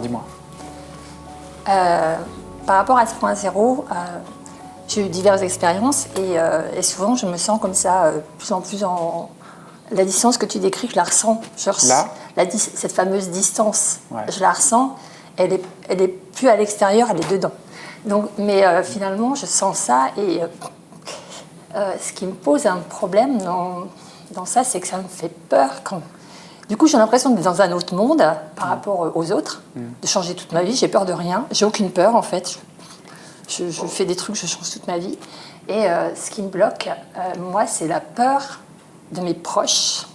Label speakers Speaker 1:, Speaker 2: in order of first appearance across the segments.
Speaker 1: Alors dis-moi.
Speaker 2: Par rapport à ce point zéro, j'ai eu diverses expériences et souvent je me sens comme ça, plus en plus en... La distance que tu décris, je la ressens.
Speaker 1: Là
Speaker 2: cette fameuse distance,
Speaker 1: ouais.
Speaker 2: Je la ressens. Elle est plus à l'extérieur, elle est dedans. Donc, mais finalement, je sens ça et ce qui me pose un problème dans ça, c'est que ça me fait peur quand... Du coup, j'ai l'impression d'être dans un autre monde par rapport aux autres, de changer toute ma vie. J'ai peur de rien. J'ai aucune peur, en fait. Je fais des trucs, je change toute ma vie. Et ce qui me bloque, moi, c'est la peur de mes proches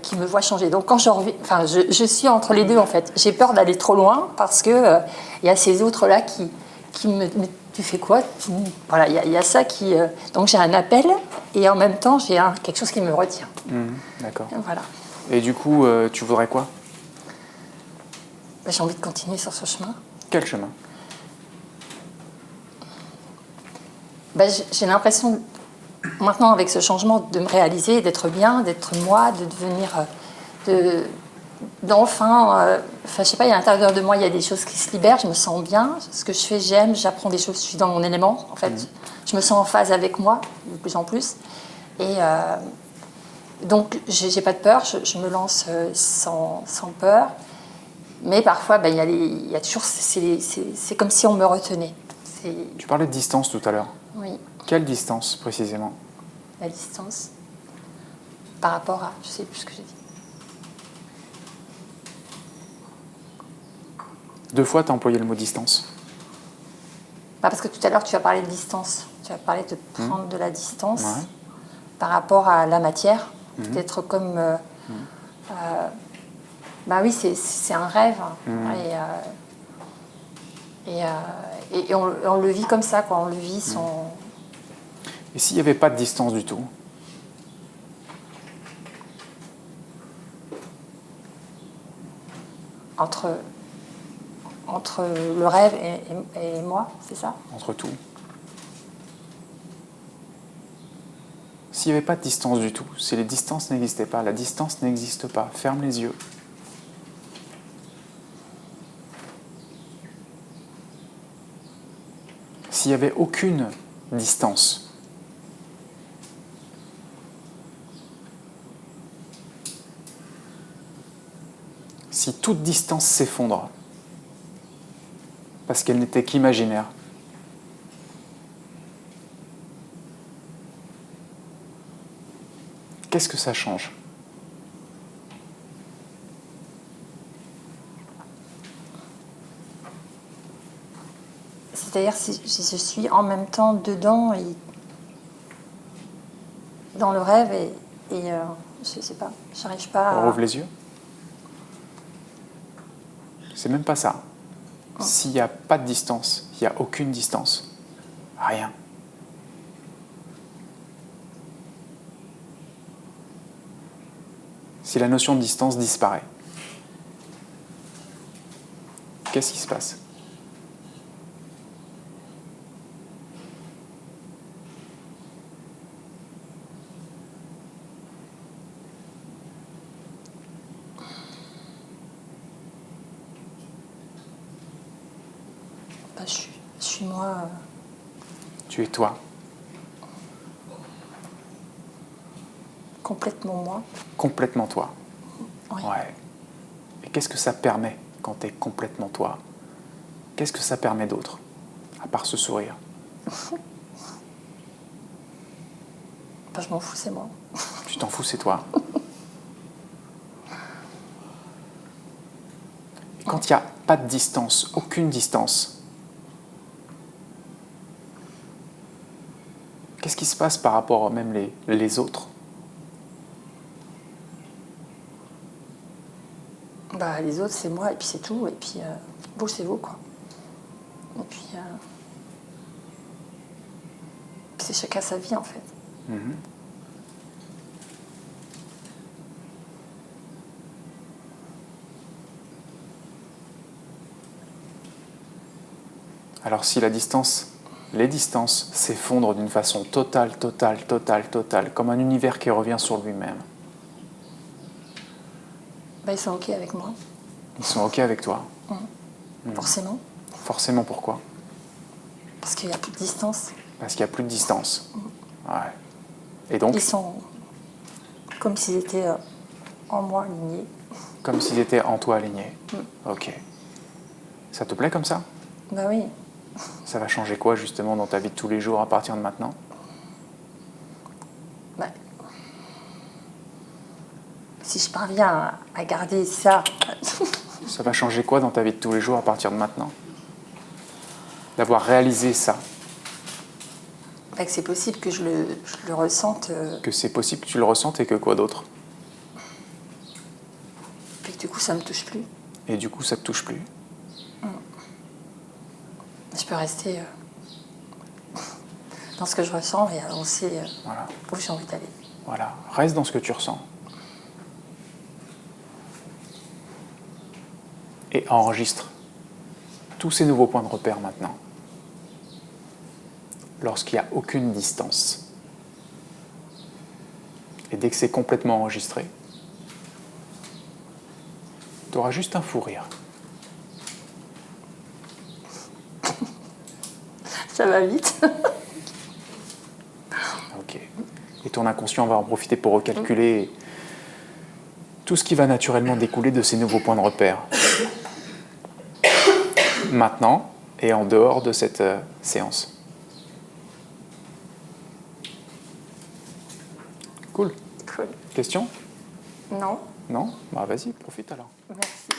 Speaker 2: qui me voient changer. Donc, quand je suis entre les deux, en fait. J'ai peur d'aller trop loin parce que y a ces autres-là qui me... Tu fais quoi? Voilà, il y a ça qui... Donc, j'ai un appel et en même temps, j'ai quelque chose qui me retient.
Speaker 1: D'accord.
Speaker 2: Voilà.
Speaker 1: Et du coup, tu voudrais quoi?
Speaker 2: J'ai envie de continuer sur ce chemin.
Speaker 1: Quel chemin?
Speaker 2: J'ai l'impression, maintenant, avec ce changement, de me réaliser, d'être bien, d'être moi, de devenir... d'enfin... je sais pas, à l'intérieur de moi, il y a des choses qui se libèrent, je me sens bien. Ce que je fais, j'aime, j'apprends des choses, je suis dans mon élément, en fait. Je me sens en phase avec moi, de plus en plus. Et... donc, j'ai pas de peur, je me lance sans peur. Mais parfois, il y a toujours... C'est comme si on me retenait.
Speaker 1: Tu parlais de distance tout à l'heure.
Speaker 2: Oui.
Speaker 1: Quelle distance, précisément?
Speaker 2: La distance par rapport à... Je sais plus ce que j'ai dit.
Speaker 1: 2 fois, tu as employé le mot distance.
Speaker 2: Parce que tout à l'heure, tu as parlé de distance. Tu as parlé de prendre de la distance par rapport à la matière. Peut-être comme... oui, c'est un rêve. Et on le vit comme ça, quoi. On le vit sans...
Speaker 1: Et s'il n'y avait pas de distance du tout?
Speaker 2: Entre le rêve et moi, c'est ça?
Speaker 1: Entre tout. S'il n'y avait pas de distance du tout, si les distances n'existaient pas, la distance n'existe pas, ferme les yeux. S'il n'y avait aucune distance, si toute distance s'effondre, parce qu'elle n'était qu'imaginaire, qu'est-ce que ça change?
Speaker 2: C'est-à-dire si je suis en même temps dedans et dans le rêve et je sais pas, j'arrive pas à...
Speaker 1: Rouvre les yeux. C'est même pas ça. S'il n'y a pas de distance, il n'y a aucune distance. Rien. Si la notion de distance disparaît, qu'est-ce qui se passe?
Speaker 2: Je suis moi.
Speaker 1: Tu es toi.
Speaker 2: Complètement moi.
Speaker 1: Complètement toi.
Speaker 2: Oui.
Speaker 1: Ouais. Et qu'est-ce que ça permet quand tu es complètement toi? Qu'est-ce que ça permet d'autre, à part ce sourire?
Speaker 2: Je m'en fous, c'est moi.
Speaker 1: Tu t'en fous, c'est toi. Et quand il n'y a pas de distance, aucune distance, qu'est-ce qui se passe par rapport même les autres?
Speaker 2: Les autres, c'est moi, et puis c'est tout. Et puis, vous, c'est vous, quoi. Et puis, c'est chacun sa vie, en fait.
Speaker 1: Alors si les distances s'effondrent d'une façon totale, comme un univers qui revient sur lui-même.
Speaker 2: Ils sont OK avec moi.
Speaker 1: Ils sont OK avec toi.
Speaker 2: Forcément.
Speaker 1: Forcément, pourquoi?
Speaker 2: Parce qu'il n'y a plus de distance.
Speaker 1: Parce qu'il n'y a plus de distance. Ouais. Et donc,
Speaker 2: Ils sont comme s'ils étaient en moi alignés.
Speaker 1: comme s'ils étaient en toi alignés. OK. Ça te plaît comme ça?
Speaker 2: Bah oui.
Speaker 1: Ça va changer quoi, justement, dans ta vie de tous les jours à partir de maintenant?
Speaker 2: Bah, si je parviens à garder ça,
Speaker 1: Ça va changer quoi dans ta vie de tous les jours à partir de maintenant? D'avoir réalisé ça,
Speaker 2: bah, que c'est possible que je le ressente,
Speaker 1: que c'est possible que tu le ressentes et que quoi d'autre?
Speaker 2: et que du coup ça me touche plus.
Speaker 1: Et du coup, ça te touche plus.
Speaker 2: Je peux rester dans ce que je ressens et avancer
Speaker 1: Voilà.
Speaker 2: où j'ai envie d'aller.
Speaker 1: Voilà. Reste dans ce que tu ressens. Et enregistre tous ces nouveaux points de repère maintenant. Lorsqu'il n'y a aucune distance. Et dès que c'est complètement enregistré, tu auras juste un fou rire.
Speaker 2: Ça va vite.
Speaker 1: Ok. Et ton inconscient va en profiter pour recalculer tout ce qui va naturellement découler de ces nouveaux points de repère. Maintenant et en dehors de cette séance. Cool.
Speaker 2: Cool.
Speaker 1: Question?
Speaker 2: Non,
Speaker 1: Non? Bah vas-y, profite alors.
Speaker 2: merci.